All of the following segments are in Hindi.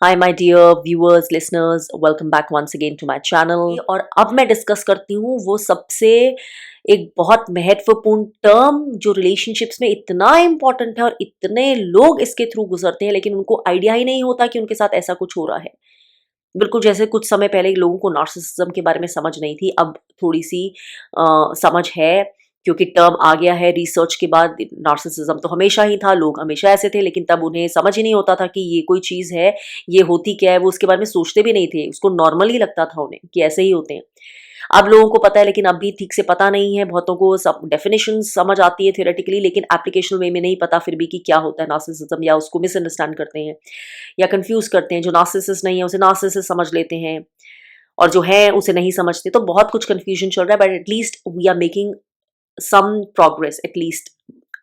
Hi my dear viewers listeners, welcome back once again to my channel. और अब मैं डिस्कस करती हूँ वो सबसे एक बहुत महत्वपूर्ण टर्म जो रिलेशनशिप्स में इतना इम्पोर्टेंट है और इतने लोग इसके थ्रू गुजरते हैं लेकिन उनको आइडिया ही नहीं होता कि उनके साथ ऐसा कुछ हो रहा है। बिल्कुल जैसे कुछ समय पहले लोगों को नार्सिसिज्म के बारे में समझ नहीं थी, अब थोड़ी सी समझ है क्योंकि टर्म आ गया है रिसर्च के बाद। नार्सिसिज्म तो हमेशा ही था, लोग हमेशा ऐसे थे, लेकिन तब उन्हें समझ ही नहीं होता था कि ये कोई चीज़ है, ये होती क्या है, वो उसके बारे में सोचते भी नहीं थे, उसको नॉर्मल ही लगता था उन्हें कि ऐसे ही होते हैं। अब लोगों को पता है लेकिन अभी ठीक से पता नहीं है। बहुतों को सब डेफिनेशन समझ आती है थियोरेटिकली, लेकिन एप्लीकेशनल वे में नहीं पता फिर भी कि क्या होता है नार्सिसिज्म, या उसको मिसअंडरस्टैंड करते हैं या कंफ्यूज करते हैं। जो नार्सिसिस्ट नहीं है उसे नार्सिसिस्ट समझ लेते हैं और जो है उसे नहीं समझते। तो बहुत कुछ कंफ्यूजन चल रहा है, but at least we are making some progress. At least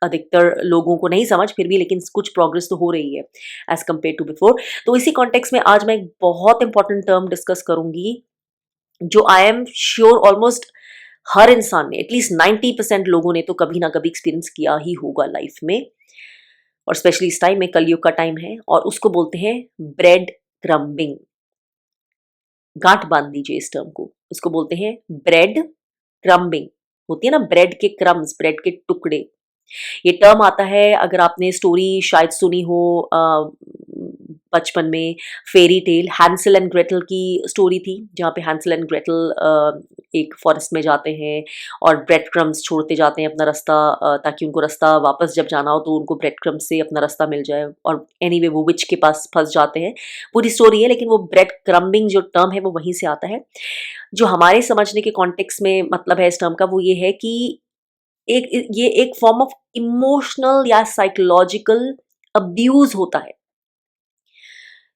अधिकतर लोगों को नहीं समझ फिर भी, लेकिन कुछ प्रोग्रेस तो हो रही है एज कम्पेयर टू बिफोर। तो इसी कॉन्टेक्स्ट में आज मैं एक बहुत इंपॉर्टेंट टर्म डिस्कस करूंगी जो आई एम श्योर ऑलमोस्ट हर इंसान ने, एटलीस्ट 90% लोगों ने तो कभी ना कभी एक्सपीरियंस किया ही होगा लाइफ में। और स्पेशली इस टाइम में, कलयुग का टाइम है, और उसको बोलते हैं ब्रेड क्रम्बिंग। गांठ बांध दीजिए इस टर्म को, इसको बोलते हैं ब्रेड क्रम्बिंग। होती है ना ब्रेड के क्रम्स, ब्रेड के टुकड़े। ये टर्म आता है, अगर आपने स्टोरी शायद सुनी हो बचपन में, fairy tale Hansel and Gretel की स्टोरी थी, जहाँ पे हैंसल एंड ग्रेटल एक फॉरेस्ट में जाते हैं और ब्रेड क्रम्स छोड़ते जाते हैं अपना रास्ता, ताकि उनको रास्ता वापस जब जाना हो तो उनको ब्रेड क्रम्स से अपना रास्ता मिल जाए। और एनीवे वो विच के पास फंस जाते हैं। पूरी स्टोरी है, लेकिन वो ब्रेड क्रम्बिंग जो टर्म है वो वहीं से आता है। जो हमारे समझने के कॉन्टेक्स्ट में मतलब है इस टर्म का, वो ये है कि ये एक फॉर्म ऑफ इमोशनल या साइकोलॉजिकल अब्यूज होता है।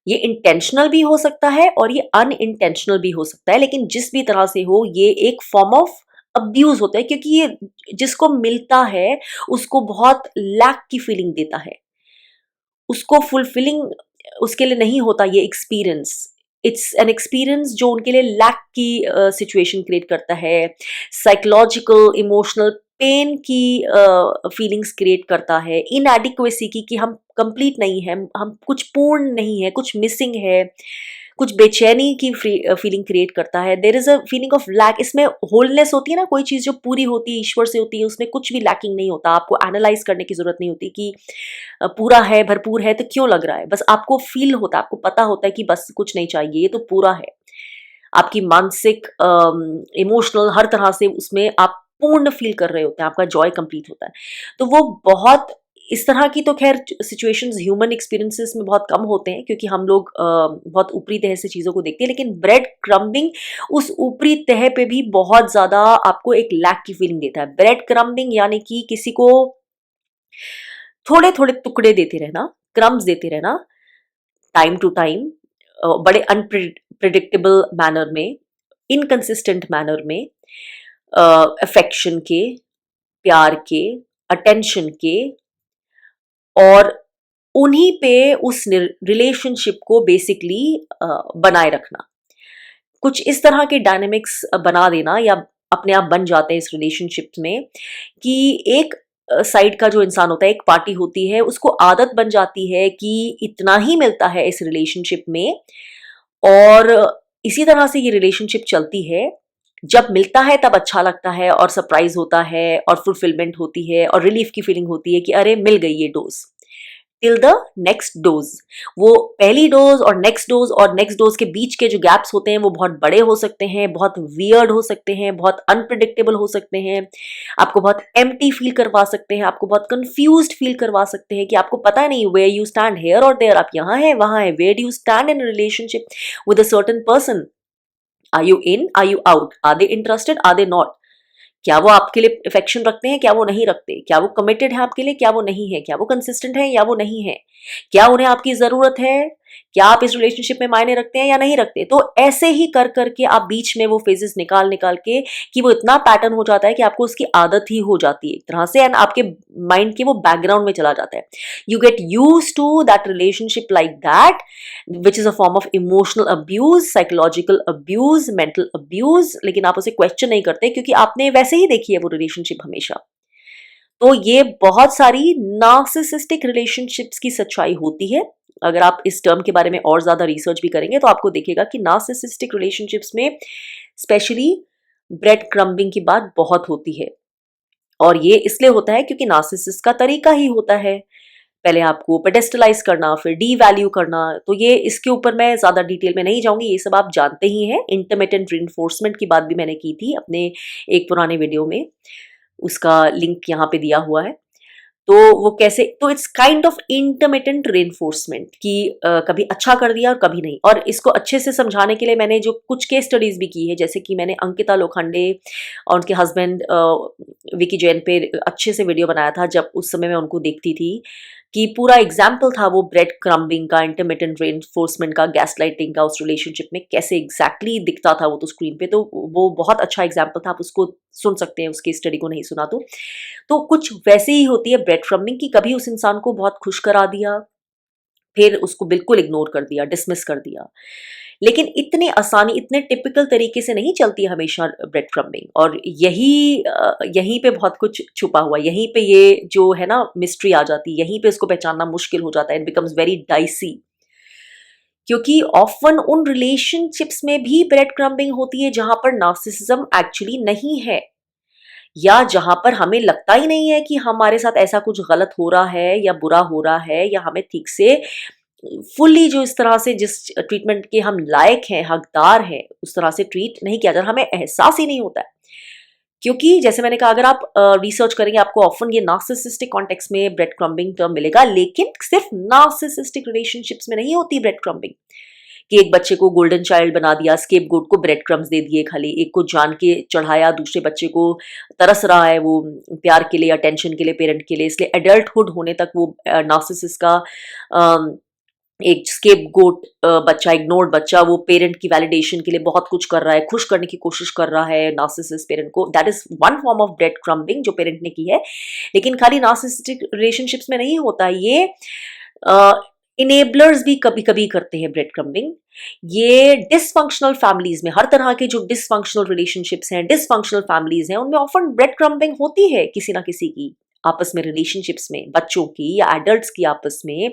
ये इंटेंशनल भी हो सकता है और ये अनइंटेंशनल भी हो सकता है, लेकिन जिस भी तरह से हो ये एक फॉर्म ऑफ अब्यूज होता है, क्योंकि ये जिसको मिलता है उसको बहुत लैक की फीलिंग देता है, उसको फुलफिलिंग उसके लिए नहीं होता ये एक्सपीरियंस। इट्स एन एक्सपीरियंस जो उनके लिए लैक की सिचुएशन क्रिएट करता है, साइकोलॉजिकल इमोशनल पेन की फीलिंग्स क्रिएट करता है, इनएडिक्वेसी की, कि हम कंप्लीट नहीं है, हम कुछ पूर्ण नहीं है, कुछ मिसिंग है, कुछ बेचैनी की फीलिंग क्रिएट करता है। There is a feeling of lack. इसमें होलनेस होती है ना, कोई चीज़ जो पूरी होती है ईश्वर से होती है, उसमें कुछ भी लैकिंग नहीं होता। आपको एनालाइज करने की जरूरत नहीं होती कि पूरा है, भरपूर है तो क्यों लग रहा है। बस आपको फील होता है, आपको पता होता है कि बस कुछ नहीं चाहिए, ये तो पूरा है। आपकी मानसिक इमोशनल हर तरह से उसमें आप पूर्ण फील कर रहे होते हैं, आपका जॉय कंप्लीट होता है। तो वो बहुत इस तरह की तो खैर सिचुएशंस ह्यूमन एक्सपीरियंसेस में बहुत कम होते हैं, क्योंकि हम लोग बहुत ऊपरी तह से चीज़ों को देखते हैं। लेकिन ब्रेड क्रम्बिंग उस ऊपरी तह पे भी बहुत ज़्यादा आपको एक लैक की फीलिंग देता है। ब्रेड क्रम्बिंग यानी कि किसी को थोड़े थोड़े टुकड़े देते रहना, क्रम्स देते रहना, टाइम टू टाइम, बड़े अनप्रिडिक्टेबल मैनर में, इनकंसिस्टेंट मैनर में, अफेक्शन के, प्यार के, अटेंशन के, और उन्हीं पे उस रिलेशनशिप को बेसिकली बनाए रखना। कुछ इस तरह के डायनेमिक्स बना देना, या अपने आप बन जाते हैं इस रिलेशनशिप में, कि एक साइड का जो इंसान होता है, एक पार्टी होती है, उसको आदत बन जाती है कि इतना ही मिलता है इस रिलेशनशिप में, और इसी तरह से ये रिलेशनशिप चलती है। जब मिलता है तब अच्छा लगता है और सरप्राइज होता है और फुलफिलमेंट होती है और रिलीफ की फीलिंग होती है कि अरे मिल गई ये dose, till the next dose. वो पहली डोज और नेक्स्ट डोज के बीच के जो गैप्स होते हैं वो बहुत बड़े हो सकते हैं, बहुत वियर्ड हो सकते हैं, बहुत अनप्रिडिक्टेबल हो सकते हैं, आपको बहुत एम्प्टी फील करवा सकते हैं, आपको बहुत कंफ्यूज्ड फील करवा सकते हैं कि आपको पता नहीं वेयर यू स्टैंड, हेयर और देयर, आप यहाँ हैं वहाँ हैं, where do you stand in relationship with a certain person. Are you in, are you out, are they interested, are they not, क्या वो आपके लिए अफेक्शन रखते हैं, क्या वो नहीं रखते, क्या वो कमिटेड है आपके लिए, क्या वो नहीं है, क्या वो कंसिस्टेंट है या वो नहीं है, क्या उन्हें आपकी जरूरत है, क्या आप इस रिलेशनशिप में मायने रखते हैं या नहीं रखते। तो ऐसे ही कर करके आप बीच में वो फेजेस निकाल निकाल के, कि वो इतना पैटर्न हो जाता है कि आपको उसकी आदत ही हो जाती है एक तरह से, एंड आपके माइंड के वो बैकग्राउंड में चला जाता है। You get use to that relationship like that, which is a form of emotional abuse, psychological abuse, mental abuse. लेकिन आप उसे क्वेश्चन नहीं करते, क्योंकि आपने वैसे ही देखी है वो रिलेशनशिप हमेशा। तो ये बहुत सारी नार्सिसिस्टिक रिलेशनशिप्स की सच्चाई होती है, अगर आप इस टर्म के बारे में और ज़्यादा रिसर्च भी करेंगे तो आपको दिखेगा कि नार्सिसिस्टिक रिलेशनशिप्स में स्पेशली ब्रेड क्रम्बिंग की बात बहुत होती है। और ये इसलिए होता है क्योंकि नार्सिसिस्ट का तरीका ही होता है पहले आपको पेडेस्टलाइज करना, फिर डी वैल्यू करना। तो ये इसके ऊपर मैं ज़्यादा डिटेल में नहीं जाऊंगी, ये सब आप जानते ही हैं। इंटरमिटेंट रिइंफोर्समेंट की बात भी मैंने की थी अपने एक पुराने वीडियो में, उसका लिंक यहाँ पे दिया हुआ है। तो वो कैसे, तो it's kind of intermittent reinforcement कि कभी अच्छा कर दिया और कभी नहीं। और इसको अच्छे से समझाने के लिए मैंने जो कुछ केस स्टडीज भी की है, जैसे कि मैंने अंकिता लोखंडे और उनके हस्बैंड विकी जैन पे अच्छे से वीडियो बनाया था, जब उस समय मैं उनको देखती थी कि पूरा एग्जाम्पल था वो ब्रेड क्रम्बिंग का, इंटरमिटेंट रेनफोर्समेंट का, गैसलाइटिंग का उस रिलेशनशिप में कैसे एग्जैक्टली दिखता था वो तो स्क्रीन पे। तो वो बहुत अच्छा एग्जाम्पल था, आप उसको सुन सकते हैं, उसकी स्टडी को नहीं सुना तो कुछ वैसे ही होती है ब्रेड क्रम्बिंग की। कभी उस इंसान को बहुत खुश करा दिया, फिर उसको बिल्कुल इग्नोर कर दिया, डिसमिस कर दिया। लेकिन इतने आसानी, इतने टिपिकल तरीके से नहीं चलती है हमेशा ब्रेड क्रम्बिंग। और यहीं पे बहुत कुछ छुपा हुआ, यहीं पे ये जो है ना मिस्ट्री आ जाती है, यहीं पे इसको पहचानना मुश्किल हो जाता है। इट बिकम्स वेरी डाइसी, क्योंकि ऑफन उन रिलेशनशिप्स में भी ब्रेड क्रम्बिंग होती है जहां पर नार्सिसिज्म एक्चुअली नहीं है, या जहां पर हमें लगता ही नहीं है कि हमारे साथ ऐसा कुछ गलत हो रहा है या बुरा हो रहा है, या हमें ठीक से फुल्ली जो इस तरह से जिस ट्रीटमेंट के हम लायक हैं, हकदार हैं, उस तरह से ट्रीट नहीं किया जा रहा, हमें एहसास ही नहीं होता है। क्योंकि जैसे मैंने कहा, अगर आप रिसर्च करेंगे आपको ऑफन ये नार्सिसिस्टिक कॉन्टेक्स्ट में ब्रेड क्रम्बिंग टर्म मिलेगा, लेकिन सिर्फ नार्सिसिस्टिक रिलेशनशिप्स में नहीं होती ब्रेड क्रम्बिंग। कि एक बच्चे को गोल्डन चाइल्ड बना दिया, स्केप गोट को ब्रेड क्रम्स दे दिए खाली, एक को जान के चढ़ाया, दूसरे बच्चे को तरस रहा है वो प्यार के लिए, अटेंशन के लिए, पेरेंट के लिए, इसलिए एडल्टहुड होने तक वो नार्सिसिस का एक स्केप गोट बच्चा, इग्नोर्ड बच्चा, वो पेरेंट की वैलिडेशन के लिए बहुत कुछ कर रहा है, खुश करने की कोशिश कर रहा है नार्सिसिस पेरेंट को। That is one form of bread crumbing जो पेरेंट ने की है। लेकिन खाली नार्सिसिस्टिक रिलेशनशिप्स में नहीं होता ये, इनेबलर्स भी कभी कभी करते हैं ब्रेड क्रम्बिंग। ये डिसफंक्शनल फैमिलीज में, हर तरह के जो डिसफंक्शनल रिलेशनशिप्स हैं, डिसफंक्शनल फैमिलीज हैं, उनमें ऑफन ब्रेड क्रम्बिंग होती है किसी ना किसी की आपस में, रिलेशनशिप्स में, बच्चों की या एडल्ट्स की आपस में।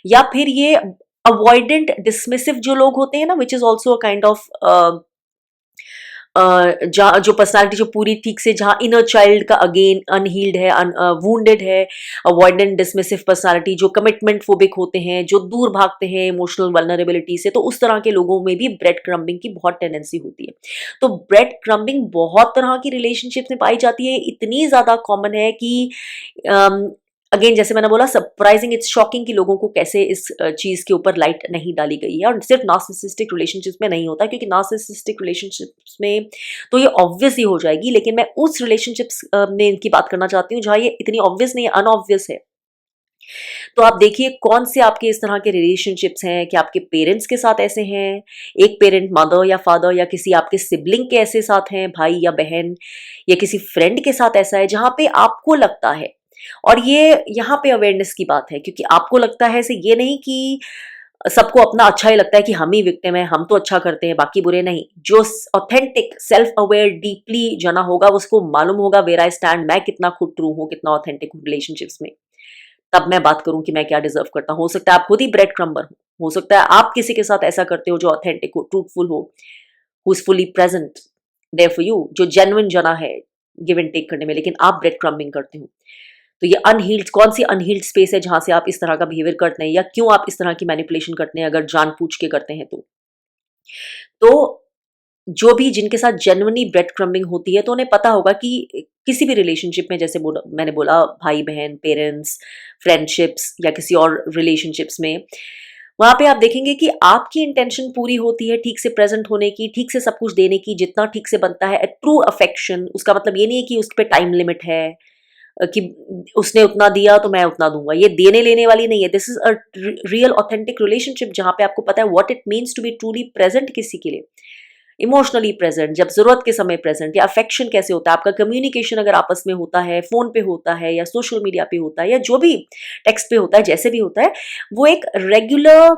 या फिर ये अवॉइडेंट डिसमिसिव जो लोग होते हैं ना, which is also a kind of जहाँ जो पर्सनालिटी जो पूरी ठीक से, जहाँ इनर चाइल्ड का अगेन अनहील्ड है, वुंडेड है, अवॉइडेंट डिसमिसिव पर्सनालिटी, जो कमिटमेंट फोबिक होते हैं, जो दूर भागते हैं इमोशनल वल्नरेबिलिटी से, तो उस तरह के लोगों में भी ब्रेड क्रम्बिंग की बहुत टेंडेंसी होती है। तो ब्रेड क्रम्बिंग बहुत तरह की रिलेशनशिप में पाई जाती है, इतनी ज्यादा कॉमन है कि अगेन जैसे मैंने बोला, सरप्राइजिंग, इट्स शॉकिंग कि लोगों को कैसे इस चीज के ऊपर लाइट नहीं डाली गई है। और सिर्फ नार्सिसिस्टिक रिलेशनशिप्स में नहीं होता, क्योंकि नार्सिसिस्टिक रिलेशनशिप्स में तो ये ऑब्वियस ही हो जाएगी, लेकिन मैं उस रिलेशनशिप्स में इनकी बात करना चाहती हूँ जहाँ ये इतनी ऑब्वियस नहीं है, अनऑब्वियस है। तो आप देखिए कौन से आपके इस तरह के रिलेशनशिप्स हैं कि आपके पेरेंट्स के साथ ऐसे हैं, एक पेरेंट मदर या फादर या किसी आपके सिबलिंग के ऐसे साथ हैं, भाई या बहन, या किसी फ्रेंड के साथ ऐसा है जहां पे आपको लगता है। और ये यहाँ पे अवेयरनेस की बात है, क्योंकि आपको लगता है ऐसे, ये नहीं कि सबको अपना अच्छा ही लगता है कि हम ही विक्टिम है, हम तो अच्छा करते हैं बाकी बुरे नहीं। जो ऑथेंटिक सेल्फ अवेयर डीपली जना होगा उसको मालूम होगा वेयर आई स्टैंड, मैं कितना खुद ट्रू हूँ, कितना ऑथेंटिक हूँ रिलेशनशिप्स में। तब मैं बात करूं कि मैं क्या डिजर्व करता हूं। हो सकता है आप खुद ही ब्रेड क्रम्बर हो सकता है आप किसी के साथ ऐसा करते हो जो ऑथेंटिक हो, ट्रूथफुल हो, who is fully present there for you, जो जेन्युइन जना है गिव एंड टेक करने में, लेकिन आप ब्रेड क्रम्बिंग करते हो। तो ये अनहील्ड, कौन सी अनहील्ड स्पेस है जहां से आप इस तरह का बिहेवियर करते हैं, या क्यों आप इस तरह की मैनिपुलेशन करते हैं अगर जान पूछ के करते हैं तो जो भी जिनके साथ जेन्युइनली ब्रेड क्रम्बिंग होती है, तो उन्हें पता होगा कि किसी भी रिलेशनशिप में, जैसे मैंने बोला भाई बहन, पेरेंट्स, फ्रेंडशिप्स या किसी और रिलेशनशिप्स में, वहां पे आप देखेंगे कि आपकी इंटेंशन पूरी होती है ठीक से प्रेजेंट होने की, ठीक से सब कुछ देने की, जितना ठीक से बनता है, ट्रू अफेक्शन। उसका मतलब ये नहीं है कि उस पर टाइम लिमिट है, कि उसने उतना दिया तो मैं उतना दूंगा, ये देने लेने वाली नहीं है। This is a real authentic relationship जहां पे आपको पता है what it means to be truly present किसी के लिए, इमोशनली प्रेजेंट, जब जरूरत के समय प्रेजेंट। या अफेक्शन कैसे होता है, आपका कम्युनिकेशन अगर आपस में होता है, फोन पे होता है या सोशल मीडिया पे होता है या जो भी टेक्स्ट पे होता है, जैसे भी होता है, वो एक रेगुलर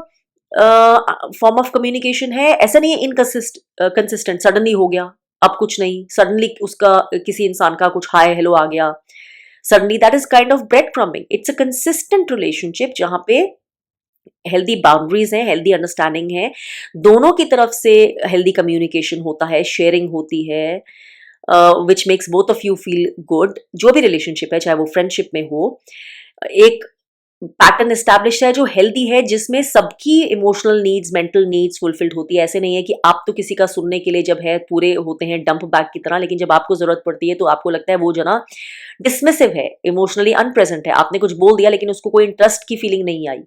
फॉर्म ऑफ कम्युनिकेशन है। ऐसा नहीं है कंसिस्टेंट, सडनली हो गया अब कुछ नहीं, सडनली उसका किसी इंसान का कुछ हाय हेलो आ गया suddenly, that is kind of bread crumbing. It's a consistent relationship जहां पे हेल्दी बाउंड्रीज हैं, हेल्दी अंडरस्टैंडिंग है, दोनों की तरफ से हेल्दी कम्युनिकेशन होता है, शेयरिंग होती है, which makes both of you feel good. जो भी रिलेशनशिप है, चाहे वो फ्रेंडशिप में हो, एक पैटर्न एस्टैब्लिश है जो हेल्दी है, जिसमें सबकी emotional needs, mental needs fulfilled होती है। ऐसे नहीं है कि आप तो किसी का सुनने के लिए जब है पूरे होते हैं डंप बैग की तरह, लेकिन जब आपको जरूरत पड़ती है तो आपको लगता है वो जना डिसमिसिव है, इमोशनली अनप्रेजेंट है। आपने कुछ बोल दिया लेकिन उसको कोई इंटरेस्ट की फीलिंग नहीं आई,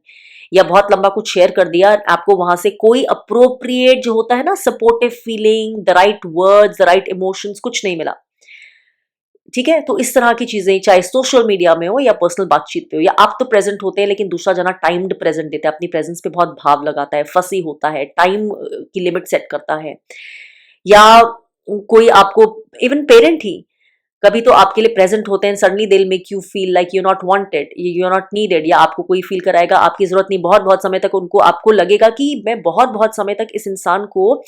या बहुत लंबा कुछ शेयर कर दिया, आपको वहां से कोई अप्रोप्रिएट जो होता है ना supportive feeling, the right words, the right emotions, कुछ नहीं मिला। ठीक है, तो इस तरह की चीजें चाहे सोशल मीडिया में हो या पर्सनल बातचीत पे हो, या आप तो प्रेजेंट होते हैं लेकिन दूसरा जना टाइम्ड प्रेजेंट देता है, अपनी प्रेजेंस पे बहुत भाव लगाता है, फसी होता है, टाइम की लिमिट सेट करता है, या कोई आपको, इवन पेरेंट ही कभी तो आपके लिए प्रेजेंट होते हैं, suddenly they will make you feel like you not wanted, you are not needed, या आपको कोई फील कराएगा आपकी जरूरत नहीं, बहुत बहुत समय तक उनको, आपको लगेगा कि मैं बहुत बहुत समय तक इस इंसान को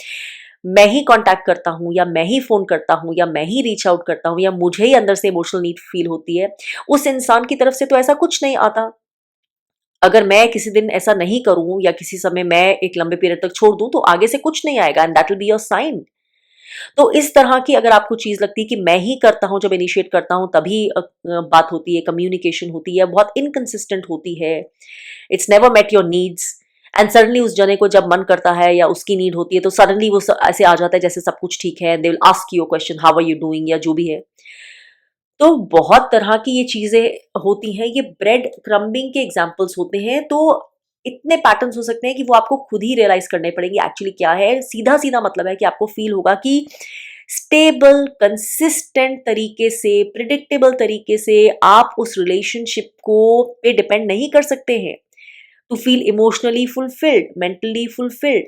मैं ही कांटेक्ट करता हूँ, या मैं ही फोन करता हूँ, या मैं ही रीच आउट करता हूँ, या मुझे ही अंदर से इमोशनल नीड फील होती है, उस इंसान की तरफ से तो ऐसा कुछ नहीं आता। अगर मैं किसी दिन ऐसा नहीं करूं, या किसी समय मैं एक लंबे पीरियड तक छोड़ दूं, तो आगे से कुछ नहीं आएगा, and that will be your sign. तो इस तरह की अगर आपको चीज लगती है कि मैं ही करता हूं, जब इनिशिएट करता हूं तभी बात होती है, कम्युनिकेशन होती है, बहुत इनकंसिस्टेंट होती है, it's never met your needs, and suddenly उस जने को जब मन करता है या उसकी नीड होती है तो सडनली वो ऐसे आ जाता है जैसे सब कुछ ठीक है, they will ask you question, how are you doing, या जो भी है। तो बहुत तरह की ये चीजें होती हैं, ये ब्रेड क्रम्बिंग के एग्जाम्पल्स होते हैं। तो इतने पैटर्न्स हो सकते हैं कि वो आपको खुद ही रियलाइज करने पड़ेंगे एक्चुअली क्या है। सीधा सीधा मतलब है कि आपको फील होगा कि स्टेबल, कंसिस्टेंट तरीके से, प्रिडिक्टेबल तरीके से आप उस रिलेशनशिप को पे डिपेंड नहीं कर सकते हैं to feel emotionally fulfilled, mentally fulfilled.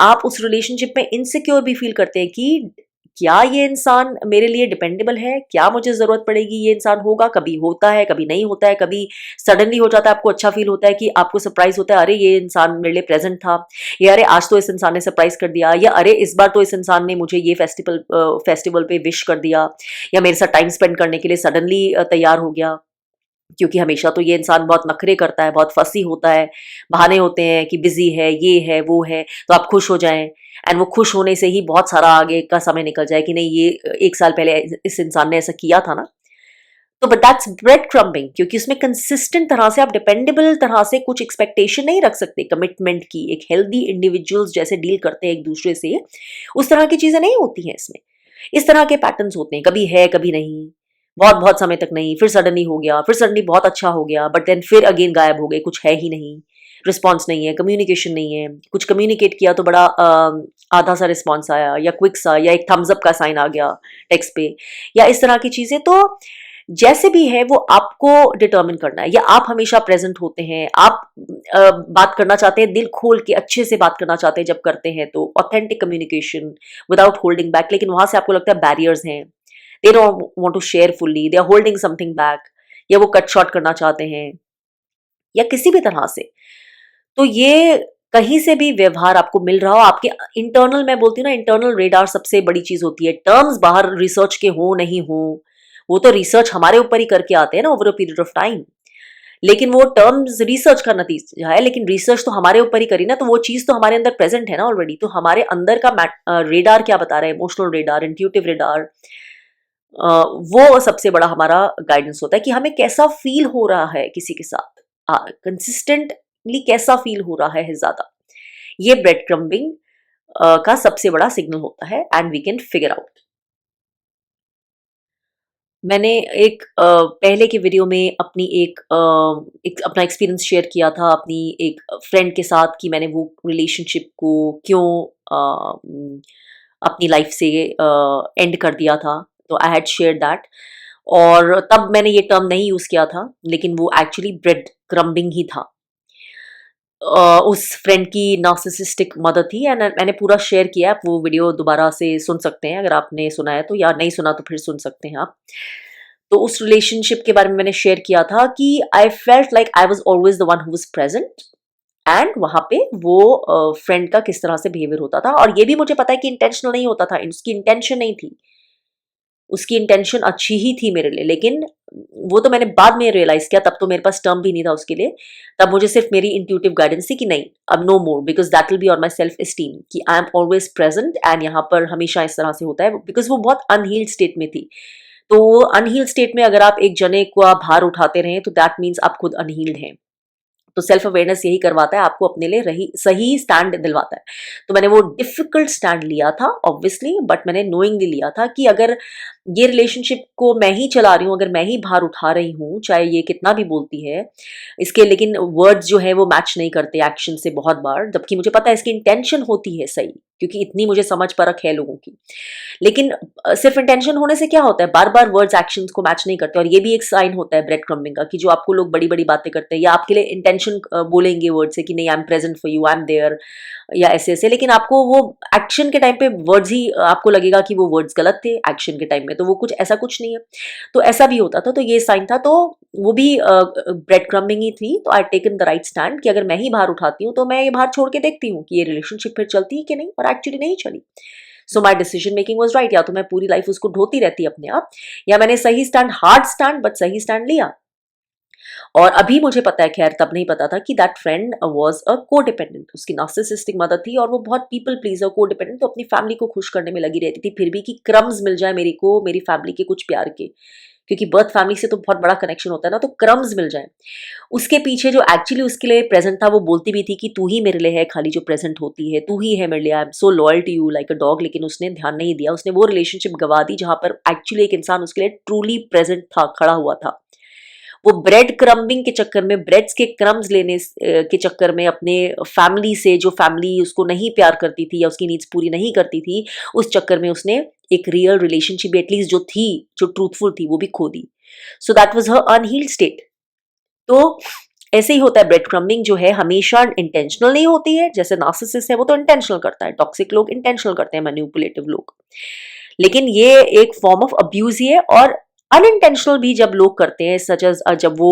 आप उस रिलेशनशिप में इनसिक्योर भी फील करते हैं कि क्या ये इंसान मेरे लिए डिपेंडेबल है, क्या मुझे जरूरत पड़ेगी ये इंसान होगा, कभी होता है कभी नहीं होता है, कभी सडनली हो जाता है, आपको अच्छा फील होता है कि आपको सरप्राइज होता है, अरे ये इंसान मेरे लिए प्रेजेंट था, या अरे आज तो इस इंसान ने सरप्राइज कर दिया, या अरे इस बार तो इस इंसान ने मुझे ये फेस्टिवल पे विश कर दिया, या मेरे साथ टाइम स्पेंड करने के लिए सडनली तैयार हो गया। क्योंकि हमेशा तो ये इंसान बहुत नखरे करता है, बहुत फसी होता है, बहाने होते हैं कि बिजी है, ये है वो है, तो आप खुश हो जाएं, एंड वो खुश होने से ही बहुत सारा आगे का समय निकल जाए कि नहीं ये 1 साल पहले इस इंसान ने ऐसा किया था ना। तो बट दैट्स ब्रेड क्रम्बिंग, क्योंकि उसमें कंसिस्टेंट तरह से आप डिपेंडेबल तरह से कुछ एक्सपेक्टेशन नहीं रख सकते कमिटमेंट की। एक हेल्दी इंडिविजुअल्स जैसे डील करते हैं एक दूसरे से, उस तरह की चीजें नहीं होती हैं इसमें। इस तरह के पैटर्न्स होते हैं, कभी है कभी नहीं, बहुत बहुत समय तक नहीं, फिर सडनली हो गया, फिर सडनली बहुत अच्छा हो गया, बट देन फिर अगेन गायब हो गए, कुछ है ही नहीं, रिस्पॉन्स नहीं है, कम्युनिकेशन नहीं है, कुछ कम्युनिकेट किया तो बड़ा आधा सा रिस्पॉन्स आया, या क्विक सा, या एक थम्स अप का साइन आ गया टेक्स्ट पे, या इस तरह की चीजें। तो जैसे भी है वो आपको डिटर्मिन करना है, या आप हमेशा प्रेजेंट होते हैं, आप बात करना चाहते हैं, दिल खोल के अच्छे से बात करना चाहते हैं, जब करते हैं तो authentic communication without holding back, लेकिन वहां से आपको लगता है बैरियर्स हैं, they don't want to share fully, they are holding something back, या वो कट शॉर्ट करना चाहते हैं, या किसी भी तरह से। तो ये कहीं से भी व्यवहार आपको मिल रहा हो, आपके इंटरनल, मैं बोलती हूँ ना, इंटरनल रेडार सबसे बड़ी चीज होती है। टर्म्स बाहर रिसर्च के हो नहीं हो, वो तो रिसर्च हमारे ऊपर ही करके आते हैं ना over a period of time, लेकिन वो टर्म्स रिसर्च का नतीजा है, लेकिन रिसर्च तो हमारे ऊपर ही करी ना, तो वो चीज तो हमारे अंदर प्रेजेंट है ना ऑलरेडी। तो हमारे अंदर का रेडार क्या बता रहा है, इमोशनल रेडार, इंट्यूटिव रेडार, वो सबसे बड़ा हमारा गाइडेंस होता है कि हमें कैसा फील हो रहा है किसी के साथ, कंसिस्टेंटली कैसा फील हो रहा है ज्यादा। ये ब्रेड क्रम्बिंग का सबसे बड़ा सिग्नल होता है, and we can figure out. मैंने एक पहले के वीडियो में अपनी एक अपना एक्सपीरियंस शेयर किया था अपनी एक फ्रेंड के साथ, कि मैंने वो रिलेशनशिप को क्यों अपनी लाइफ से एंड कर दिया था। तो आई हैड शेयर दैट, और तब मैंने ये टर्म नहीं यूज किया था, लेकिन वो एक्चुअली ब्रेड क्रम्बिंग ही था। उस फ्रेंड की नार्सिसिस्टिक मदर थी, एंड मैंने पूरा शेयर किया। आप वो वीडियो दोबारा से सुन सकते हैं अगर आपने सुना है तो, या नहीं सुना तो फिर सुन सकते हैं आप। तो उस रिलेशनशिप के बारे में मैंने शेयर किया था कि I felt like I was always the one who was present, and वहां पे वो फ्रेंड का किस तरह से बिहेवियर होता था। और ये भी मुझे पता है कि इंटेंशनल नहीं होता था, उसकी इंटेंशन नहीं थी, उसकी इंटेंशन अच्छी ही थी मेरे लिए, लेकिन वो तो मैंने बाद में रियलाइज किया, तब तो मेरे पास टर्म भी नहीं था उसके लिए। तब मुझे सिर्फ मेरी इंट्यूटिव गाइडेंस थी कि नहीं, अब no more, because that will be on my self esteem, कि I am always present and यहाँ पर हमेशा इस तरह से होता है, बिकॉज वो बहुत अनहील्ड स्टेट में थी। तो अनहील्ड स्टेट में अगर आप एक जने को आप भार उठाते रहें तो दैट मीन्स आप खुद अनहील्ड हैं। तो सेल्फ अवेयरनेस यही करवाता है आपको, अपने लिए रही सही स्टैंड दिलवाता है। तो मैंने वो डिफिकल्ट स्टैंड लिया था ऑब्वियसली, बट मैंने नोइंगली लिया था कि अगर ये रिलेशनशिप को मैं ही चला रही हूँ, अगर मैं ही भार उठा रही हूँ, चाहे ये कितना भी बोलती है इसके, लेकिन वर्ड्स जो है वो मैच नहीं करते एक्शन से बहुत बार, जबकि मुझे पता है इसकी इंटेंशन होती है सही, क्योंकि इतनी मुझे समझ परख है लोगों की। लेकिन सिर्फ इंटेंशन होने से क्या होता है, बार बार वर्ड्स एक्शंस को मैच नहीं करते, और ये भी एक साइन होता है ब्रेड क्रम्बिंग का, कि जो आपको लोग बड़ी बड़ी बातें करते हैं या आपके लिए इंटेंशन बोलेंगे वर्ड से कि नहीं, I am present for you, I am there, या ऐसे ऐसे, लेकिन आपको वो एक्शन के टाइम पे वर्ड्स ही आपको लगेगा कि वो वर्ड्स गलत थे एक्शन के टाइम में, तो वो कुछ ऐसा कुछ नहीं है। तो ऐसा भी होता था, तो ये साइन था, तो वो भी ब्रेड क्रम्बिंग ही थी। तो I taken the right stand कि अगर मैं ही बाहर उठाती हूँ तो मैं ये बाहर छोड़ के देखती हूँ कि ये रिलेशनशिप फिर चलती है कि नहीं, और एक्चुअली नहीं चली। So my decision making was right, या तो मैं पूरी लाइफ उसको ढोती रहती अपने आप, या मैंने सही स्टैंड, हार्ड स्टैंड बट सही स्टैंड लिया। और अभी मुझे पता है, खैर तब नहीं पता था, कि दैट फ्रेंड वाज अ को डिपेंडेंट, उसकी नार्सिसिस्टिक मदर थी और वो बहुत पीपल प्लीजर, को डिपेंडेंट, तो अपनी फैमिली को खुश करने में लगी रहती थी फिर भी, कि क्रम्स मिल जाए मेरे को मेरी फैमिली के कुछ प्यार के, क्योंकि बर्थ फैमिली से तो बहुत बड़ा कनेक्शन होता है ना, तो क्रम्स मिल जाए। उसके पीछे जो एक्चुअली उसके लिए प्रेजेंट था, वो बोलती भी थी कि तू ही मेरे लिए है, खाली जो प्रेजेंट होती है तू ही है मेरे लिए, I am so loyal to you like a dog. लेकिन उसने ध्यान नहीं दिया, उसने वो रिलेशनशिप गवा दी जहां पर एक्चुअली एक इंसान उसके लिए ट्रूली प्रेजेंट था, खड़ा हुआ था। वो ब्रेड क्रम्बिंग के चक्कर में, ब्रेड्स के क्रम्स लेने के चक्कर में, अपने फैमिली से, जो फैमिली उसको नहीं प्यार करती थी या उसकी नीड्स पूरी नहीं करती थी, उस चक्कर में उसने एक रियल रिलेशनशिप एटलीस्ट जो थी, जो ट्रूथफुल थी, वो भी खो दी। So that was her unhealed state. तो ऐसे ही होता है, ब्रेड क्रम्बिंग जो है हमेशा इंटेंशनल नहीं होती है। जैसे नार्सिसिस्ट है वो तो इंटेंशनल करता है, टॉक्सिक लोग इंटेंशनल करते हैं, मैनिपुलेटिव लोग, लेकिन ये एक फॉर्म ऑफ अब्यूज ही है। और अनइंटेंशनल भी जब लोग करते हैं, सच एज जब वो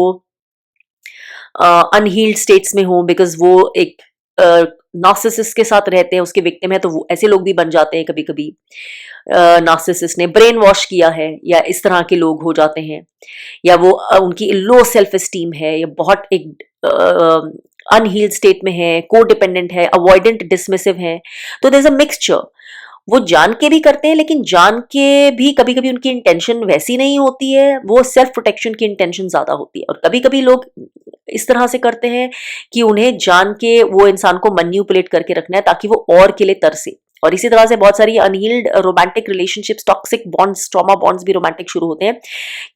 अनहील्ड स्टेट्स में हो, बिकॉज वो एक नार्सिसिस्ट के साथ रहते हैं, उसके विक्टिम है, तो वो ऐसे लोग भी बन जाते हैं कभी कभी। नार्सिसिस्ट ने ब्रेन वॉश किया है या इस तरह के लोग हो जाते हैं, या वो उनकी लो सेल्फ एस्टीम है, या बहुत एक अनहील्ड स्टेट में है, को डिपेंडेंट है, अवॉइडेंट डिसमिसिव है। तो देयर इज अ मिक्सचर। वो जान के भी करते हैं, लेकिन जान के भी कभी कभी उनकी इंटेंशन वैसी नहीं होती है, वो सेल्फ प्रोटेक्शन की इंटेंशन ज्यादा होती है। और कभी कभी लोग इस तरह से करते हैं कि उन्हें जान के वो इंसान को मैनिपुलेट करके रखना है ताकि वो और के लिए तरसे। और इसी तरह से बहुत सारी unhealed romantic relationships, toxic bonds, trauma bonds भी रोमांटिक शुरू होते हैं,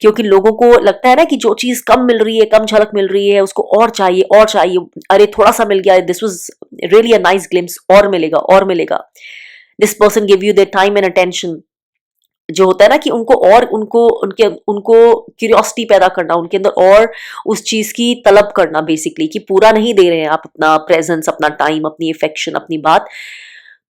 क्योंकि लोगों को लगता है ना कि जो चीज कम मिल रही है, कम झलक मिल रही है, उसको और चाहिए और चाहिए। अरे थोड़ा सा मिल गया, this was really a nice glimpse, और मिलेगा और मिलेगा। This person give you their time and attention, जो होता है ना कि उनको और उनको क्यूरियोसिटी पैदा करना, उनके अंदर और उस चीज की तलब करना बेसिकली, कि पूरा नहीं दे रहे हैं आप अपना प्रेजेंस, अपना टाइम, अपनी अफेक्शन, अपनी बात,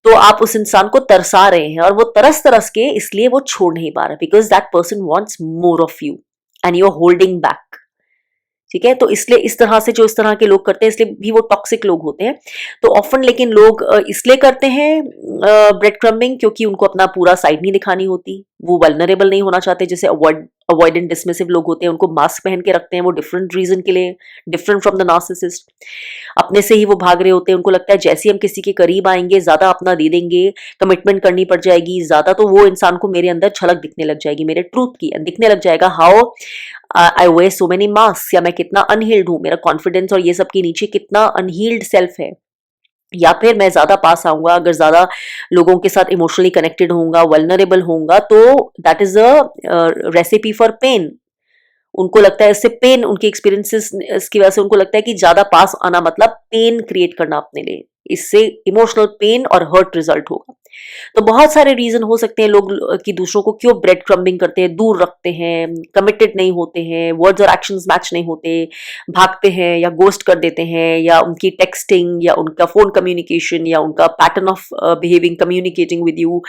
तो आप उस इंसान को तरसा रहे हैं, और वो तरस तरस के इसलिए वो छोड़ नहीं पा रहा, because that person wants more of you and you are holding back. ठीक है, तो इसलिए इस तरह से जो इस तरह के लोग करते हैं, इसलिए भी वो टॉक्सिक लोग होते हैं। तो ऑफन लेकिन लोग इसलिए करते हैं ब्रेड क्रम्बिंग, क्योंकि उनको अपना पूरा साइड नहीं दिखानी होती, वो वल्नरेबल नहीं होना चाहते। जैसे अवॉइडेंट डिसमिसिव लोग होते हैं, उनको मास्क पहन के रखते हैं, वो डिफरेंट रीजन के लिए, डिफरेंट फ्रॉम द नार्सिसिस्ट। अपने से ही वो भाग रहे होते हैं, उनको लगता है जैसे हम किसी के करीब आएंगे, ज्यादा अपना दे देंगे, कमिटमेंट करनी पड़ जाएगी ज्यादा, तो वो इंसान को मेरे अंदर झलक दिखने लग जाएगी, मेरे ट्रूथ की दिखने लग जाएगा, how I wear so many masks, या मैं कितना अनहील्ड हूं, मेरा कॉन्फिडेंस और ये सब के नीचे कितना अनहील्ड सेल्फ है। या फिर मैं ज्यादा पास आऊंगा, अगर ज्यादा लोगों के साथ इमोशनली कनेक्टेड होऊंगा, वल्नरेबल होऊंगा, तो that is a recipe for pain. उनको लगता है इससे पेन, उनके एक्सपीरियंसेस की वजह से उनको लगता है कि ज्यादा पास आना मतलब पेन क्रिएट करना अपने लिए, इससे इमोशनल पेन और हर्ट रिजल्ट होगा। तो बहुत सारे रीजन हो सकते हैं लोग कि दूसरों को क्यों ब्रेड क्रम्बिंग करते हैं, दूर रखते हैं, कमिटेड नहीं होते हैं, वर्ड्स और एक्शंस मैच नहीं होते, भागते हैं या गोस्ट कर देते हैं, या उनकी टेक्सटिंग या उनका फोन कम्युनिकेशन या उनका pattern of behaving, communicating with you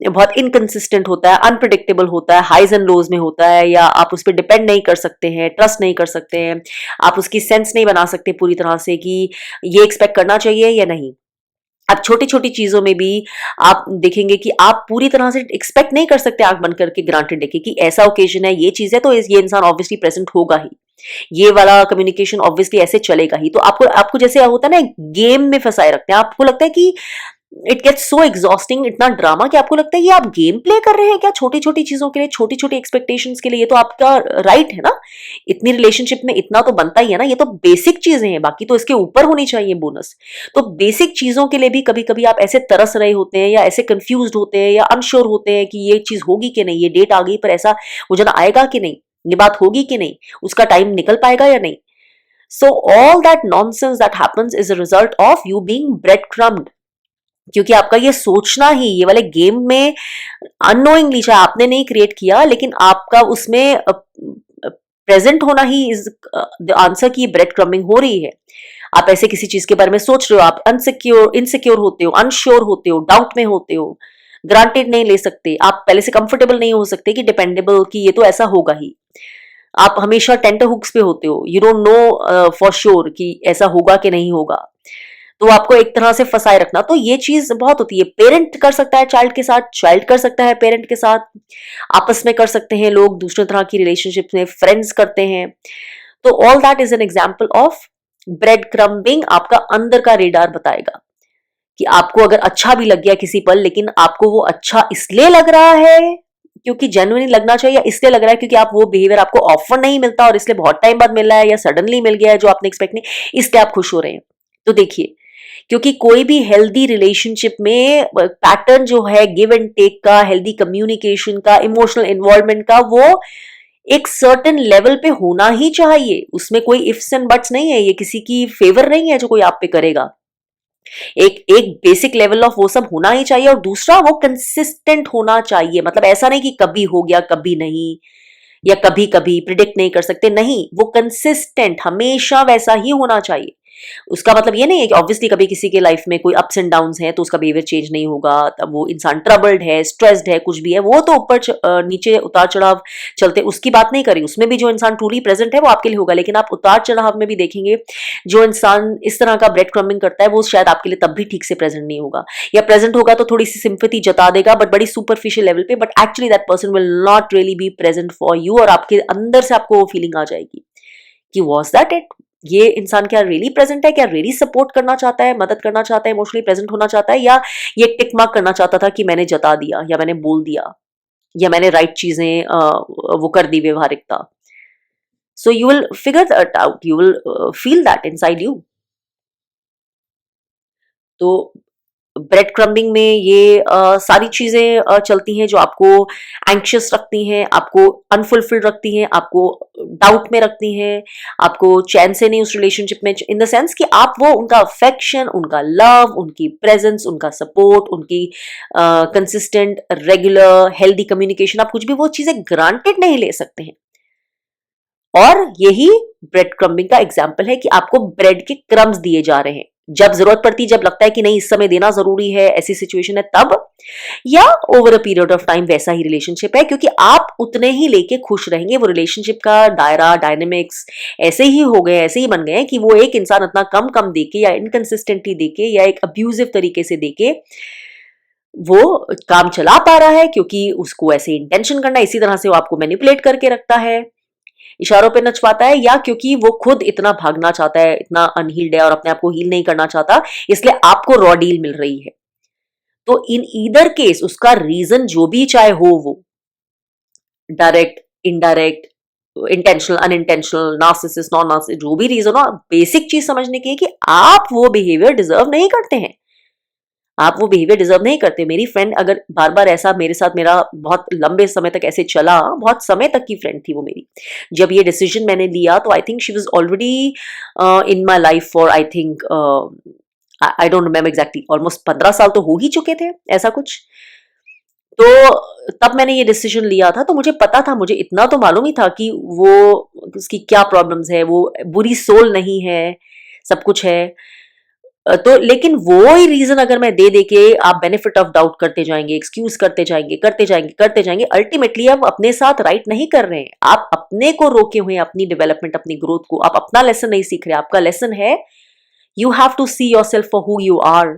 बहुत इनकंसिस्टेंट होता है, अनप्रिडिक्टेबल होता है, हाइज एंड लोज में होता है, या आप उस पर डिपेंड नहीं कर सकते हैं, ट्रस्ट नहीं कर सकते हैं, आप उसकी सेंस नहीं बना सकते पूरी तरह से कि ये एक्सपेक्ट करना चाहिए या नहीं। आप छोटी-छोटी चीज़ों में भी आप देखेंगे कि आप पूरी तरह से एक्सपेक्ट नहीं कर सकते आँख बंद करके ग्रांटेड लेके कि ऐसा ओकेज़न है, ये चीज़ है तो ये इंसान ऑब्वियसली प्रेज़ेंट होगा ही। ये वाला कम्युनिकेशन ऑब्वियसली ऐसे चलेगा ही। तो आपको आपको जैसे होता है ना गेम में फँसाए रखते हैं। आपको लगता है कि इट गेट्स सो एग्जॉस्टिंग, इतना ड्रामा कि आपको लगता है ये आप गेम प्ले कर रहे हैं क्या छोटी-छोटी चीज़ों के लिए, छोटी-छोटी एक्सपेक्टेशंस के लिए? ये तो आपका राइट है ना? इतनी रिलेशनशिप में इतना तो बनता ही है ना, ये तो बेसिक चीज़ें हैं, बाकी तो इसके ऊपर होनी चाहिए बोनस। तो बेसिक चीज़ों के लिए भी कभी-कभी आप ऐसे तरस रहे होते हैं या ऐसे कन्फ्यूज़्ड होते हैं या अनश्योर होते हैं कि ये चीज़ होगी कि नहीं, ये डेट आ गई पर ऐसा वो जना आएगा कि नहीं, ये बात होगी कि नहीं, उसका टाइम निकल पाएगा या नहीं? So all that nonsense that happens is a result of you being breadcrumbed, क्योंकि आपका ये सोचना ही ये वाले गेम में अननोइंगली, चाहे आपने नहीं क्रिएट किया लेकिन आपका उसमें प्रेजेंट होना ही इज द आंसर की ब्रेड क्रम्बिंग हो रही है। आप ऐसे किसी चीज के बारे में सोच रहे हो, आप इनसिक्योर होते हो, अनश्योर होते हो, डाउट में होते हो, ग्रांटेड नहीं ले सकते, आप पहले से कंफर्टेबल नहीं हो सकते कि डिपेंडेबल कि ये तो ऐसा होगा ही। आप हमेशा टेंटर हुक्स पे होते हो, you don't know for sure कि ऐसा होगा कि नहीं होगा, तो आपको एक तरह से फंसाए रखना। तो ये चीज बहुत होती है। पेरेंट कर सकता है चाइल्ड के साथ, चाइल्ड कर सकता है पेरेंट के साथ, आपस में कर सकते हैं लोग दूसरे तरह की रिलेशनशिप में, फ्रेंड्स करते हैं। तो all that is an example of bread crumbing. आपका अंदर का रेडार बताएगा कि आपको अगर अच्छा भी लग गया किसी पल, लेकिन आपको वो अच्छा इसलिए लग रहा है क्योंकि जेन्युइनली लगना चाहिए, या इसलिए लग रहा है क्योंकि आप वो बिहेवियर आपको ऑफर नहीं मिलता और इसलिए बहुत टाइम बाद मिल रहा है, या सडनली मिल गया है जो आपने एक्सपेक्ट नहीं, इसलिए आप खुश हो रहे हैं। तो देखिए, क्योंकि कोई भी हेल्दी रिलेशनशिप में पैटर्न जो है गिव एंड टेक का, हेल्दी कम्युनिकेशन का, इमोशनल इन्वॉल्वमेंट का, वो एक सर्टेन लेवल पे होना ही चाहिए। उसमें कोई इफ्स एंड बट्स नहीं है, ये किसी की फेवर नहीं है जो कोई आप पे करेगा। एक एक बेसिक लेवल ऑफ वो सब होना ही चाहिए, और दूसरा वो कंसिस्टेंट होना चाहिए। मतलब ऐसा नहीं कि कभी हो गया कभी नहीं, या कभी कभी प्रिडिक्ट नहीं कर सकते, नहीं, वो कंसिस्टेंट हमेशा वैसा ही होना चाहिए। उसका मतलब ये नहीं है कि ऑब्वियसली कभी किसी के लाइफ में कोई अप्स एंड डाउन्स हैं तो उसका बिहेवियर चेंज नहीं होगा, तब वो इंसान ट्रबल्ड है, स्ट्रेस्ड है, कुछ भी है, वो तो ऊपर नीचे उतार चढ़ाव चलते, उसकी बात नहीं करी। उसमें भी जो इंसान ट्रूली प्रेजेंट है वो आपके लिए होगा, लेकिन आप उतार चढ़ाव में भी देखेंगे जो इंसान इस तरह का ब्रेड क्रम्बिंग करता है वो शायद आपके लिए तब भी ठीक से प्रेजेंट नहीं होगा, या प्रेजेंट होगा तो थोड़ी सी सिंपैथी जता देगा बट बड़ी सुपरफिशियल लेवल पे, but actually that person will not really be present for you, और आपके अंदर से आपको वो फीलिंग आ जाएगी कि वॉज दैट इट, ये इंसान क्या रियली प्रेजेंट है, क्या रियली सपोर्ट करना चाहता है, मदद करना चाहता है, इमोशनली प्रेजेंट होना चाहता है, या ये टिक मार्क करना चाहता था कि मैंने जता दिया, या मैंने बोल दिया, या मैंने राइट चीजें वो कर दी, व्यवहारिकता। So you will figure that out, you will feel that inside you. तो ब्रेड क्रम्बिंग में ये सारी चीजें चलती हैं जो आपको एंक्शियस रखती हैं, आपको अनफुलफिल्ड रखती हैं, आपको डाउट में रखती हैं, आपको चैन से नहीं उस रिलेशनशिप में, इन द सेंस कि आप वो उनका अफेक्शन, उनका लव, उनकी प्रेजेंस, उनका सपोर्ट, उनकी कंसिस्टेंट रेगुलर हेल्दी कम्युनिकेशन, आप कुछ भी वो चीजें ग्रांटेड नहीं ले सकते हैं। और यही ब्रेड क्रम्बिंग का एग्जाम्पल है कि आपको ब्रेड के क्रम्स दिए जा रहे हैं, जब जरूरत पड़ती, जब लगता है कि नहीं इस समय देना जरूरी है, ऐसी सिचुएशन है तब, या over a period of time वैसा ही रिलेशनशिप है, क्योंकि आप उतने ही लेके खुश रहेंगे। वो रिलेशनशिप का दायरा, डायनेमिक्स ऐसे ही हो गए, ऐसे ही बन गए हैं कि वो एक इंसान इतना कम कम देके, या इनकंसिस्टेंटली देके, या एक अब्यूजिव तरीके से देके वो काम चला पा रहा है, क्योंकि उसको ऐसे इंटेंशन करना, इसी तरह से वो आपको मैनिपुलेट करके रखता है, इशारों पे नचवाता है, या क्योंकि वो खुद इतना भागना चाहता है, इतना अनहील्ड है और अपने आप को हील नहीं करना चाहता, इसलिए आपको रॉ डील मिल रही है। तो इन ईदर केस उसका रीजन जो भी चाहे हो, वो direct, indirect, intentional, unintentional, narcissist, non narcissist, जो भी रीजन हो, बेसिक चीज समझने की है कि आप वो बिहेवियर डिजर्व नहीं करते हैं। आप वो बिहेवियर डिजर्व नहीं करते। मेरी फ्रेंड अगर बार बार ऐसा मेरे साथ, मेरा बहुत लंबे समय तक ऐसे चला, बहुत समय तक की फ्रेंड थी वो मेरी, जब ये डिसीजन मैंने लिया तो I think she was already in my life for, I think, I don't remember exactly, almost 15 साल तो हो ही चुके थे, ऐसा कुछ। तो तब मैंने ये डिसीजन लिया था, तो मुझे पता था, मुझे इतना तो मालूम ही था कि वो उसकी क्या प्रॉब्लम्स है, वो बुरी सोल नहीं है, सब कुछ है। तो लेकिन वो ही रीजन अगर मैं दे दे के आप बेनिफिट ऑफ डाउट करते जाएंगे, एक्सक्यूज करते जाएंगे, करते जाएंगे, करते जाएंगे, अल्टीमेटली आप अपने साथ राइट नहीं कर रहे हैं। आप अपने को रोके हुए हैं, अपनी डेवलपमेंट, अपनी ग्रोथ को। आप अपना लेसन नहीं सीख रहे। आपका लेसन है, you have to see yourself for who you are,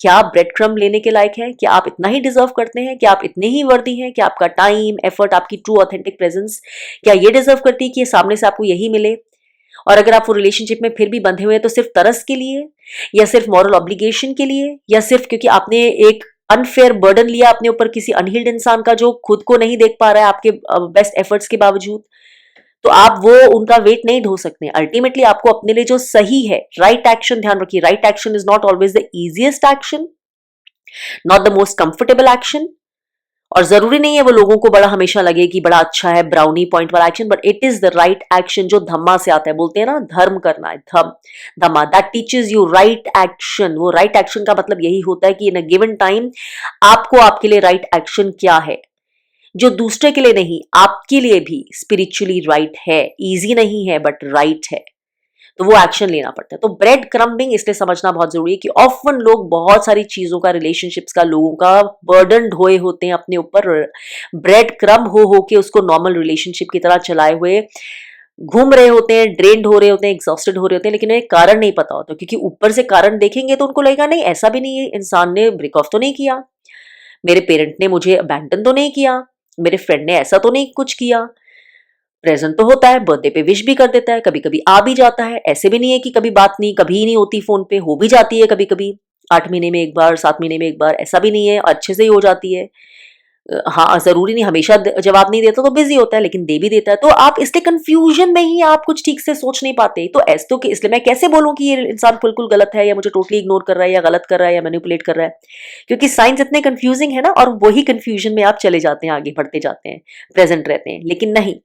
क्या आप ब्रेड क्रम्ब लेने के लायक हैं? क्या आप इतना ही डिजर्व करते हैं? क्या आप इतने ही वर्दी हैं? क्या आपका टाइम, एफर्ट, आपकी ट्रू ऑथेंटिक प्रेजेंस क्या ये डिजर्व करती है कि ये सामने से आपको यही मिले? और अगर आप वो रिलेशनशिप में फिर भी बंधे हुए हैं तो सिर्फ तरस के लिए, या सिर्फ मॉरल ऑब्लिगेशन के लिए, या सिर्फ क्योंकि आपने एक अनफेयर बर्डन लिया अपने ऊपर किसी अनहील्ड इंसान का जो खुद को नहीं देख पा रहा है आपके बेस्ट एफर्ट्स के बावजूद, तो आप वो उनका वेट नहीं ढो सकते। अल्टीमेटली आपको अपने लिए जो सही है, राइट एक्शन, ध्यान रखिए, right action is not always the easiest action, not the most comfortable action. और जरूरी नहीं है वो लोगों को बड़ा हमेशा लगे कि बड़ा अच्छा है ब्राउनी पॉइंट वाला action, but it is the right action जो धम्मा से आता है। बोलते हैं ना धर्म करना है, dhamma that teaches you right action. वो राइट एक्शन का मतलब यही होता है कि इन अ गिवन टाइम आपको आपके लिए राइट एक्शन क्या है, जो दूसरे के लिए नहीं आपके लिए भी स्पिरिचुअली राइट है। इजी नहीं है बट राइट है, तो वो एक्शन लेना पड़ता है। तो ब्रेड क्रम्बिंग इसलिए समझना बहुत जरूरी है कि ऑफन लोग बहुत सारी चीजों का, रिलेशनशिप्स का, लोगों का बर्डन ढोए होते हैं अपने ऊपर, ब्रेड क्रम्ब हो के उसको नॉर्मल रिलेशनशिप की तरह चलाए हुए घूम रहे होते हैं, ड्रेन्ड हो रहे होते हैं, एग्जॉस्टेड हो रहे होते हैं, लेकिन एक कारण नहीं पता होता, क्योंकि ऊपर से कारण देखेंगे तो उनको लगेगा नहीं ऐसा भी नहीं है, इंसान ने ब्रेक ऑफ तो नहीं किया, मेरे पेरेंट ने मुझे अबैंडन तो नहीं किया, मेरे फ्रेंड ने ऐसा तो नहीं कुछ किया, प्रेजेंट तो होता है, बर्थडे पे विश भी कर देता है, कभी कभी आ भी जाता है, ऐसे भी नहीं है कि कभी बात नहीं, कभी ही नहीं होती फोन पे, हो भी जाती है कभी कभी, 8 महीने में एक बार, 7 महीने में एक बार, ऐसा भी नहीं है, अच्छे से ही हो जाती है। हाँ, जरूरी नहीं हमेशा जवाब नहीं देता, तो बिजी होता है, लेकिन दे भी देता है। तो आप इसलिए कंफ्यूजन में ही आप कुछ ठीक से सोच नहीं पाते। तो ऐसे तो इसलिए मैं कैसे बोलूं कि ये इंसान बिल्कुल गलत है, या मुझे टोटली इग्नोर कर रहा है, या गलत कर रहा है, या मैनिपुलेट कर रहा है, क्योंकि साइंस इतने कंफ्यूजिंग है ना, और वही कंफ्यूजन में आप चले जाते हैं, आगे बढ़ते जाते हैं, प्रेजेंट रहते हैं। लेकिन नहीं,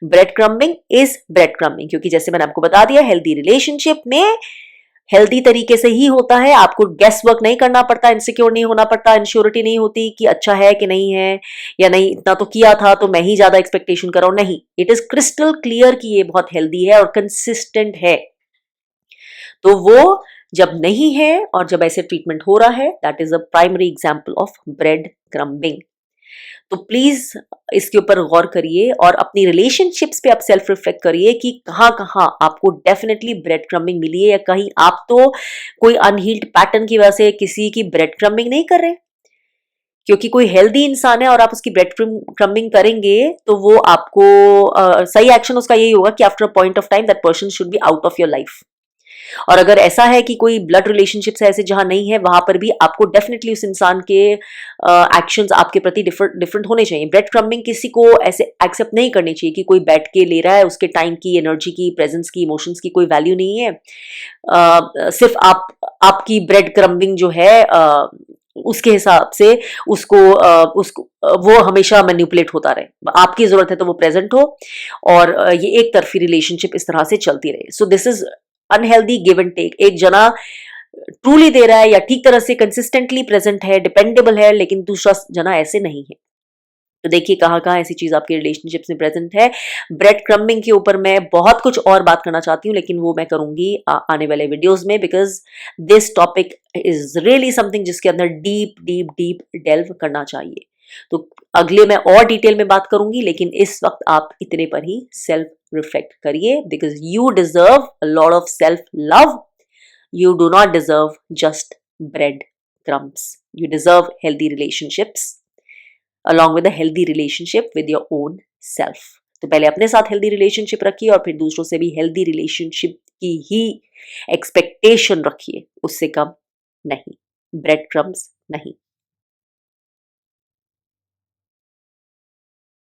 bread crumbing is bread crumbing, क्योंकि जैसे मैंने आपको बता दिया, हेल्दी रिलेशनशिप में हेल्दी तरीके से ही होता है, आपको गेस वर्क नहीं करना पड़ता, इनसिक्योर नहीं होना पड़ता, इंश्योरिटी नहीं होती कि अच्छा है कि नहीं है, या नहीं इतना तो किया था तो मैं ही ज्यादा एक्सपेक्टेशन कर रहा हूं। नहीं, इट इज क्रिस्टल क्लियर कि ये बहुत हेल्दी है और कंसिस्टेंट है। तो वो जब नहीं है और जब ऐसे ट्रीटमेंट हो रहा है, that is a primary example of bread crumbing. तो प्लीज इसके ऊपर गौर करिए और अपनी रिलेशनशिप्स पे आप सेल्फ रिफ्लेक्ट करिए कि कहाँ कहाँ आपको डेफिनेटली ब्रेड क्रम्बिंग मिली है, या कहीं आप तो कोई अनहील्ड पैटर्न की वजह से किसी की ब्रेड क्रम्बिंग नहीं कर रहे। क्योंकि कोई हेल्दी इंसान है और आप उसकी ब्रेड क्रम्बिंग करेंगे तो वो आपको सही एक्शन उसका यही होगा कि after a point of time that person should be out of your life. और अगर ऐसा है कि कोई ब्लड रिलेशनशिप्स है ऐसे जहां नहीं है, वहां पर भी आपको डेफिनेटली उस इंसान के एक्शंस आपके प्रति डिफरेंट होने चाहिए। ब्रेड क्रम्बिंग किसी को ऐसे एक्सेप्ट नहीं करनी चाहिए कि कोई बैठ के ले रहा है, उसके टाइम की, एनर्जी की, प्रेजेंस की, इमोशंस की कोई वैल्यू नहीं है। सिर्फ आपकी ब्रेड क्रम्बिंग जो है उसके हिसाब से उसको वो हमेशा मैनिपुलेट होता रहे, आपकी जरूरत है तो वो प्रेजेंट हो, और ये एक तरफी रिलेशनशिप इस तरह से चलती रहे। So this is unhealthy give and take. एक जना ट्रूली दे रहा है या ठीक तरह से कंसिस्टेंटली प्रेजेंट है, डिपेंडेबल है, लेकिन दूसरा जना ऐसे नहीं है। तो देखिए कहाँ कहाँ ऐसी चीज आपके रिलेशनशिप्स में प्रेजेंट है। ब्रेड क्रम्बिंग के ऊपर मैं बहुत कुछ और बात करना चाहती हूँ, लेकिन वो मैं करूंगी आने वाले वीडियोस में, because this topic is really something जिसके अंदर डीप डीप डीप डेल्व करना चाहिए। तो अगले मैं और डिटेल में बात करूंगी, लेकिन इस वक्त आप इतने पर ही सेल्फ रिफ्लेक्ट करिए, because you deserve a lot of self love. You do not deserve just bread crumbs. You deserve healthy relationships along with a healthy relationship with your own self. तो पहले अपने साथ हेल्दी रिलेशनशिप रखिए और फिर दूसरों से भी हेल्दी रिलेशनशिप की ही एक्सपेक्टेशन रखिए, उससे कम नहीं, ब्रेड क्रम्स नहीं।